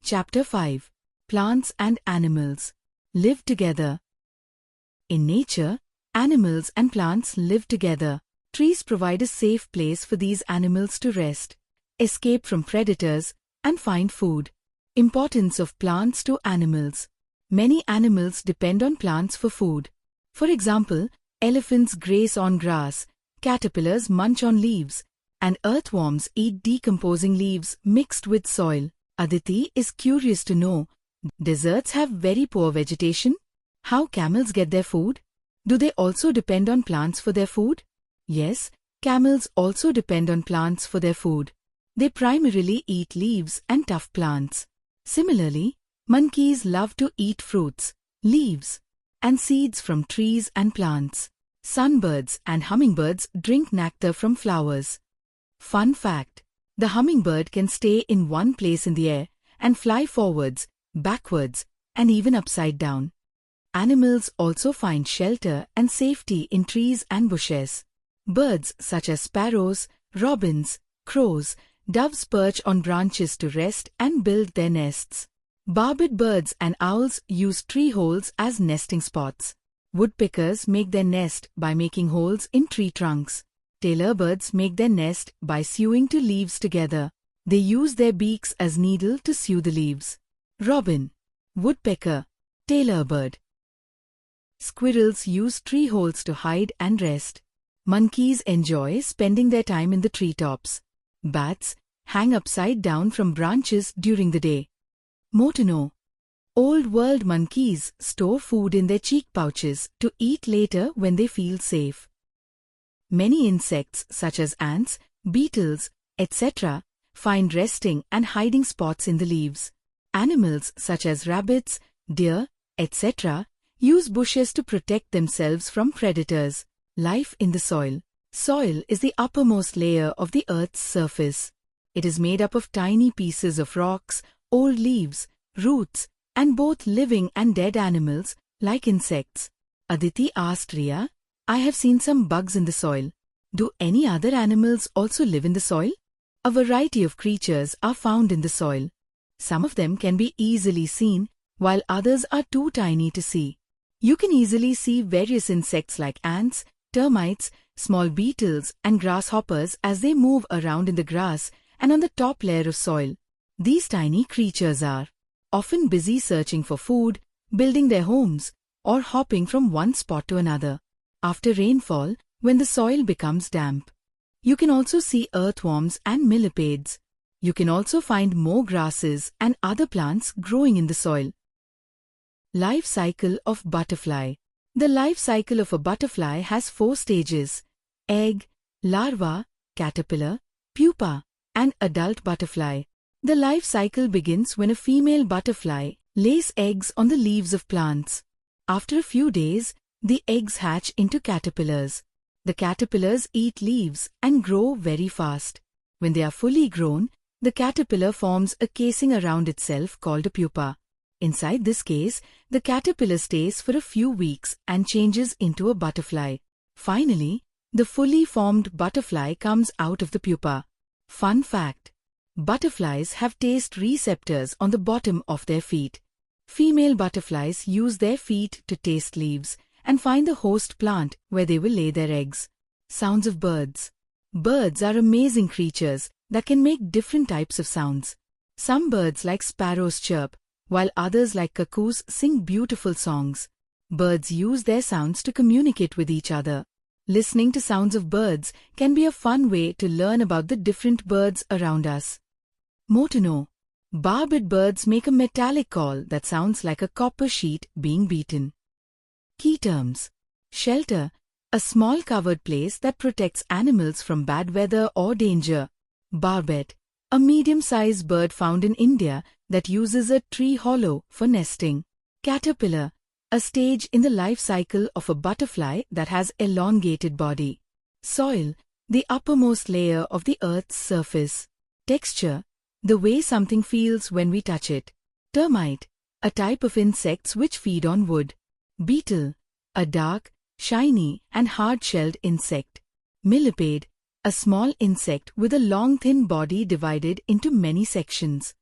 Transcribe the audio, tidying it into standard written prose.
Chapter 5. Plants and Animals Live Together. In nature, animals and plants live together. Trees provide a safe place for these animals to rest, escape from predators, and find food. Importance of plants to animals. Many animals depend on plants for food. For example, elephants graze on grass, caterpillars munch on leaves, and earthworms eat decomposing leaves mixed with soil. Aditi is curious to know, deserts have very poor vegetation? How camels get their food? Do they also depend on plants for their food? Yes, camels also depend on plants for their food. They primarily eat leaves and tough plants. Similarly, monkeys love to eat fruits, leaves, and seeds from trees and plants. Sunbirds and hummingbirds drink nectar from flowers. Fun fact: the hummingbird can stay in one place in the air and fly forwards, backwards, and even upside down. Animals also find shelter and safety in trees and bushes. Birds such as sparrows, robins, crows, doves perch on branches to rest and build their nests. Barbed birds and owls use tree holes as nesting spots. Woodpeckers make their nest by making holes in tree trunks. Tailor birds make their nest by sewing two leaves together. They use their beaks as needle to sew the leaves. Robin, woodpecker, tailor bird. Squirrels use tree holes to hide and rest. Monkeys enjoy spending their time in the treetops. Bats hang upside down from branches during the day. More to know. Old world monkeys store food in their cheek pouches to eat later when they feel safe. Many insects such as ants, beetles, etc. find resting and hiding spots in the leaves. Animals such as rabbits, deer, etc. use bushes to protect themselves from predators. Life in the soil. Soil is the uppermost layer of the Earth's surface. It is made up of tiny pieces of rocks, old leaves, roots, and both living and dead animals, like insects. Aditi asked Riya, I have seen some bugs in the soil. Do any other animals also live in the soil? A variety of creatures are found in the soil. Some of them can be easily seen, while others are too tiny to see. You can easily see various insects like ants, termites, small beetles, and grasshoppers as they move around in the grass and on the top layer of soil. These tiny creatures are often busy searching for food, building their homes, or hopping from one spot to another. After rainfall, when the soil becomes damp, you can also see earthworms and millipedes. You can also find more grasses and other plants growing in the soil. Life cycle of butterfly. The life cycle of a butterfly has 4 stages: egg, larva, caterpillar, pupa, and adult butterfly. The life cycle begins when a female butterfly lays eggs on the leaves of plants. After a few days, the eggs hatch into caterpillars. The caterpillars eat leaves and grow very fast. When they are fully grown, the caterpillar forms a casing around itself called a pupa. Inside this case, the caterpillar stays for a few weeks and changes into a butterfly. Finally, the fully formed butterfly comes out of the pupa. Fun fact: butterflies have taste receptors on the bottom of their feet. Female butterflies use their feet to taste leaves and find the host plant where they will lay their eggs. Sounds of birds. Birds are amazing creatures that can make different types of sounds. Some birds like sparrows chirp, while others like cuckoos sing beautiful songs. Birds use their sounds to communicate with each other. Listening to sounds of birds can be a fun way to learn about the different birds around us. More to know. Barbed birds make a metallic call that sounds like a copper sheet being beaten. Key terms. Shelter, a small covered place that protects animals from bad weather or danger. Barbet, a medium-sized bird found in India that uses a tree hollow for nesting. Caterpillar, a stage in the life cycle of a butterfly that has elongated body. Soil, the uppermost layer of the Earth's surface. Texture, the way something feels when we touch it. Termite, a type of insects which feed on wood. Beetle, a dark, shiny and hard-shelled insect. Millipede, a small insect with a long thin body divided into many sections.